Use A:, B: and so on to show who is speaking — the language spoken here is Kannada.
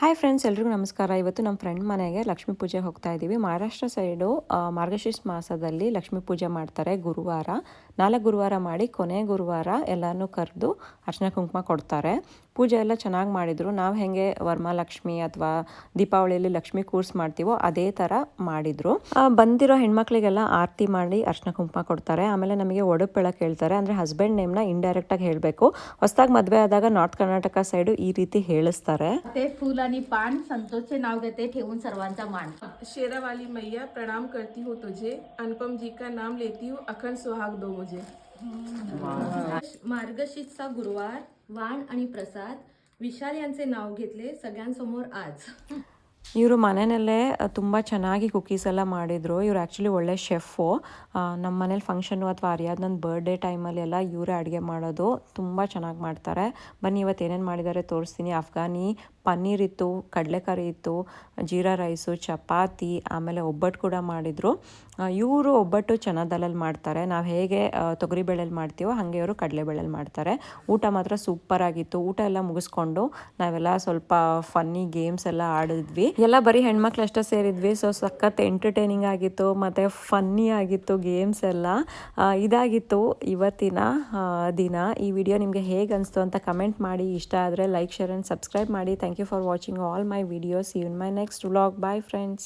A: ಹಾಯ್ ಫ್ರೆಂಡ್ಸ್, ಎಲ್ರಿಗೂ ನಮಸ್ಕಾರ. ಇವತ್ತು ನಮ್ಮ ಫ್ರೆಂಡ್ ಮನೆಗೆ ಲಕ್ಷ್ಮೀ ಪೂಜೆ ಹೋಗ್ತಾ ಇದ್ದೀವಿ. ಮಹಾರಾಷ್ಟ್ರ ಸೈಡು ಮಾರ್ಗಶೀರ್ಷ ಮಾಸದಲ್ಲಿ ಲಕ್ಷ್ಮೀ ಪೂಜೆ ಮಾಡ್ತಾರೆ. ಗುರುವಾರ 4 ಗುರುವಾರ ಮಾಡಿ ಕೊನೆ ಗುರುವಾರ ಎಲ್ಲನೂ ಕರೆದು ಅರ್ಶಿನ ಕುಂಕುಮ ಕೊಡ್ತಾರೆ. ಪೂಜೆ ಎಲ್ಲ ಚೆನ್ನಾಗಿ ಮಾಡಿದರು. ನಾವು ಹೇಗೆ ವರಮಹಾಲಕ್ಷ್ಮಿ ಅಥವಾ ದೀಪಾವಳಿಯಲ್ಲಿ ಲಕ್ಷ್ಮೀ ಕೂರ್ಸ್ ಮಾಡ್ತೀವೋ ಅದೇ ಥರ ಮಾಡಿದರು. ಬಂದಿರೋ ಹೆಣ್ಮಕ್ಳಿಗೆಲ್ಲ ಆರತಿ ಮಾಡಿ ಅರ್ಶಿನ ಕುಂಕುಮ ಕೊಡ್ತಾರೆ. ಆಮೇಲೆ ನಮಗೆ ಒಡಪು ಹೇಳಕ್ಕೆ ಹೇಳ್ತಾರೆ. ಅಂದರೆ ಹಸ್ಬೆಂಡ್ ನೇಮ್ನ ಇಂಡೈರೆಕ್ಟಾಗಿ ಹೇಳಬೇಕು. ಹೊಸದಾಗಿ ಮದುವೆ ಆದಾಗ ನಾರ್ತ್ ಕರ್ನಾಟಕ ಸೈಡು ಈ ರೀತಿ ಹೇಳಿಸ್ತಾರೆ.
B: फूल आणि पान संतोषचे नाव घेते ठेवून सर्वांचा मान.
C: शेरावाली मैया प्रणाम करती हूँ तुझे, अनुपम जी का नाम लेती हूँ, अखंड सुहाग दो मुझे.
B: मार्गशीर्षचा गुरुवार, वाण आणि प्रसाद विशाल यांचे नाव घेतले सगळ्यांसमोर आज.
A: ಇವರು ಮನೆಯಲ್ಲೇ ತುಂಬ ಚೆನ್ನಾಗಿ ಕುಕ್ಕೀಸ್ ಎಲ್ಲ ಮಾಡಿದರು. ಇವರು ಆ್ಯಕ್ಚುಲಿ ಒಳ್ಳೆ ಶೆಫು. ನಮ್ಮ ಮನೇಲಿ ಫಂಕ್ಷನ್ನು ಅಥವಾ ನನ್ನ ಬರ್ಡೇ ಟೈಮಲ್ಲಿ ಎಲ್ಲ ಇವರೇ ಅಡುಗೆ ಮಾಡೋದು. ತುಂಬ ಚೆನ್ನಾಗಿ ಮಾಡ್ತಾರೆ. ಬನ್ನಿ ಇವತ್ತು ಏನೇನು ಮಾಡಿದ್ದಾರೆ ತೋರಿಸ್ತೀನಿ. ಅಫ್ಘಾನಿ ಪನ್ನೀರ್ ಇತ್ತು, ಕಡಲೆಕರಿ ಇತ್ತು, ಜೀರಾ ರೈಸು, ಚಪಾತಿ, ಆಮೇಲೆ ಒಬ್ಬಟ್ಟು ಕೂಡ ಮಾಡಿದರು. ಇವರು ಒಬ್ಬಟ್ಟು ಚೆನ್ನದಲ್ಲಲ್ಲಿ ಮಾಡ್ತಾರೆ. ನಾವು ಹೇಗೆ ತೊಗರಿಬೇಳೆಲ್ಲಿ ಮಾಡ್ತೀವೋ ಹಾಗೆ ಇವರು ಕಡಲೆಬೇಳೆಲ್ಲಿ ಮಾಡ್ತಾರೆ. ಊಟ ಮಾತ್ರ ಸೂಪರಾಗಿತ್ತು. ಊಟ ಎಲ್ಲ ಮುಗಿಸ್ಕೊಂಡು ನಾವೆಲ್ಲ ಸ್ವಲ್ಪ ಫನ್ನಿ ಗೇಮ್ಸ್ ಎಲ್ಲ ಆಡಿದ್ವಿ. ಎಲ್ಲ ಬರೀ ಹೆಣ್ಮಕ್ಳು ಅಷ್ಟೇ ಸೇರಿದ್ವಿ. ಸೊ ಸಖತ್ ಎಂಟರ್ಟೈನಿಂಗ್ ಆಗಿತ್ತು ಮತ್ತು ಫನ್ನಿ ಆಗಿತ್ತು ಗೇಮ್ಸ್ ಎಲ್ಲ. ಇದಾಗಿತ್ತು ಇವತ್ತಿನ ದಿನ. ಈ ವಿಡಿಯೋ ನಿಮಗೆ ಹೇಗೆ ಅನಿಸ್ತು ಅಂತ ಕಮೆಂಟ್ ಮಾಡಿ. ಇಷ್ಟ ಆದರೆ ಲೈಕ್, ಶೇರ್ ಆ್ಯಂಡ್ ಸಬ್ಸ್ಕ್ರೈಬ್ ಮಾಡಿ. Thank you for watching all my videos. See you in my next vlog. Bye friends.